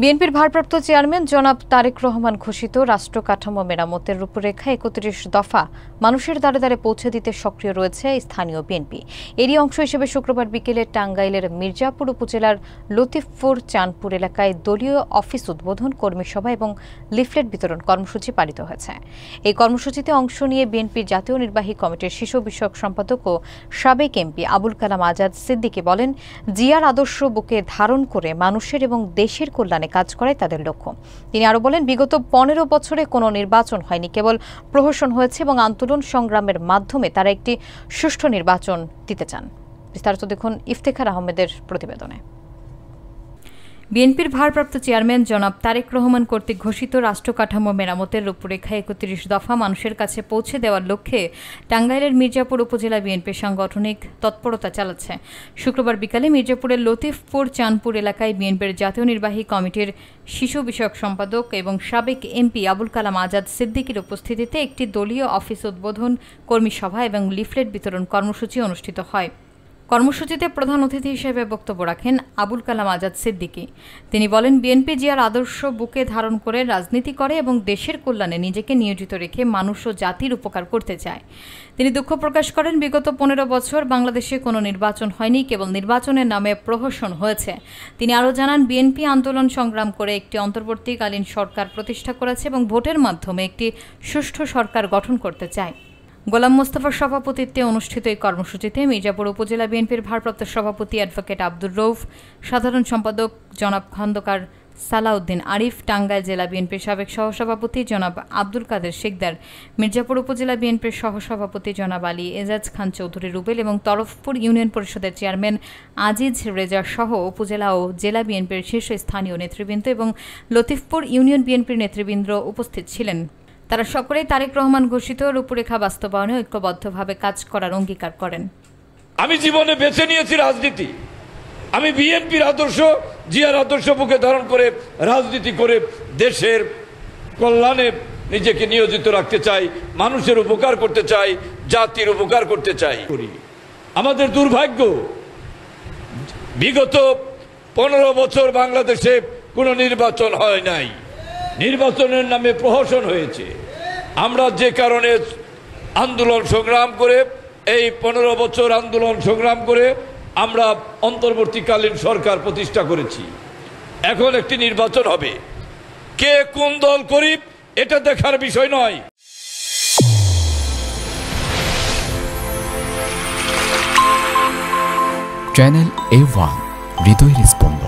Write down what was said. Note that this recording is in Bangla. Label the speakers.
Speaker 1: বিএনপির ভারপ্রাপ্ত চেয়ারম্যান জনাব তারেক রহমান ঘোষিত রাষ্ট্র কাঠামো মেরামতের রূপরেখা ৩১ দফা মানুষের দ্বারে দ্বারে পৌঁছে দিতে সক্রিয় রয়েছে স্থানীয় বিএনপি। এরই অংশ হিসেবে শুক্রবার বিকেলে টাঙ্গাইলের মির্জাপুর উপজেলার লতিফপুর চাঁদপুর এলাকায় দলীয় অফিস উদ্বোধন, কর্মী সভা এবং লিফলেট বিতরণ কর্মসূচি পালিত হয়েছে। এই কর্মসূচিতে অংশ নিয়ে বিএনপির জাতীয় নির্বাহী কমিটির শিশু বিষয়ক সম্পাদক ও সাবেক এমপি আবুল কালাম আজাদ সিদ্দিকী বলেন, জিয়ার আদর্শ বুকে ধারণ করে মানুষের এবং দেশের কল্যাণে কাজ করাই তাদের লক্ষ্য। তিনি আরো বলেন, বিগত ১৫ বছরে কোনো নির্বাচন হয়নি, কেবল প্রহসন হয়েছে এবং আন্দোলন সংগ্রামের মাধ্যমে তারা একটি সুষ্ঠু নির্বাচন দিতে চান। বিস্তারিত দেখুন ইফতেখার আহমেদের প্রতিবেদনে। বিএনপির ভারপ্রাপ্ত চেয়ারম্যান জনাব তারেক রহমান কর্তৃক ঘোষিত রাষ্ট্র কাঠামো মেরামতের রূপরেখা ৩১ দফা মানুষের কাছে পৌঁছে দেওয়ার লক্ষ্যে টাঙ্গাইলের মির্জাপুর উপজেলা বিএনপি সাংগঠনিক তৎপরতা চালাচ্ছে। শুক্রবার বিকালে মির্জাপুরের লতিফপুর চাঁদপুর এলাকায় বিএনপির জাতীয় নির্বাহী কমিটির শিশু বিষয়ক সম্পাদক এবং সাবেক এমপি আবুল কালাম আজাদ সিদ্দিকীর উপস্থিতিতে একটি দলীয় অফিস উদ্বোধন, কর্মী সভা এবং লিফলেট বিতরণ কর্মসূচি অনুষ্ঠিত হয়। কর্মসূচিতে প্রধান অতিথি হিসেবে বক্তব্য রাখেন আবুল কালাম আজাদ সিদ্দিকী। তিনি বলেন, বিএনপি জিয়ার আদর্শ বুকে ধারণ করে রাজনীতি করে এবং দেশের কল্যাণে নিজেকে নিয়োজিত রেখে মানুষ ও জাতির উপকার করতে চায়। তিনি দুঃখ প্রকাশ করেন, বিগত ১৫ বছর বাংলাদেশে কোনো নির্বাচন হয়নি, কেবল নির্বাচনের নামে প্রহসন হয়েছে। তিনি আরও জানান, বিএনপি আন্দোলন সংগ্রাম করে একটি অন্তর্বর্তীকালীন সরকার প্রতিষ্ঠা করেছে এবং ভোটের মাধ্যমে একটি সুষ্ঠু সরকার গঠন করতে চায়। গোলাম মোস্তফার সভাপতিত্বে অনুষ্ঠিত এই কর্মসূচিতে মির্জাপুর উপজেলা বিএনপির ভারপ্রাপ্ত সভাপতি অ্যাডভোকেট আব্দুর রৌফ, সাধারণ সম্পাদক জনাব খন্দকার সালাউদ্দিন আরিফ, টাঙ্গাইল জেলা বিএনপির সাবেক সহসভাপতি জনাব আব্দুল কাদের শিকদার, মির্জাপুর উপজেলা বিএনপির সহসভাপতি জনাব আলী এজাজ খান চৌধুরী রুবেল এবং তরফপুর ইউনিয়ন পরিষদের চেয়ারম্যান আজিজ রেজা সহ উপজেলা ও জেলা বিএনপির শীর্ষস্থানীয় নেতৃবৃন্দ এবং লতিফপুর ইউনিয়ন বিএনপির নেতৃবৃন্দ উপস্থিত ছিলেন। তারা সকলেই তারেক রহমান ঘোষিত রূপরেখা বাস্তবায়নে ঐক্যবদ্ধভাবে কাজ করার অঙ্গীকার করেন।
Speaker 2: আমি জীবনে বেছে নিয়েছি রাজনীতি। আমি বিএনপির আদর্শ, জিয়ার আদর্শ বুকে ধারণ করে রাজনীতি করে দেশের কল্যাণে নিজেকে নিয়োজিত রাখতে চাই, মানুষের উপকার করতে চাই, জাতির উপকার করতে চাই। আমাদের দুর্ভাগ্য, বিগত ১৫ বছর বাংলাদেশে কোনো নির্বাচন হয় নাই, নির্বাচনের নামে প্রহসন হয়েছে। আমরা যে কারণে আন্দোলন সংগ্রাম করে, এই ১৫ বছর আন্দোলন সংগ্রাম করে আমরা অন্তর্বর্তীকালীন সরকার প্রতিষ্ঠা করেছি। এখন একটি নির্বাচন হবে, কে কোন দল করি এটা দেখার বিষয় নয়।
Speaker 3: চ্যানেল A1 হৃদয়ের স্পন্দন।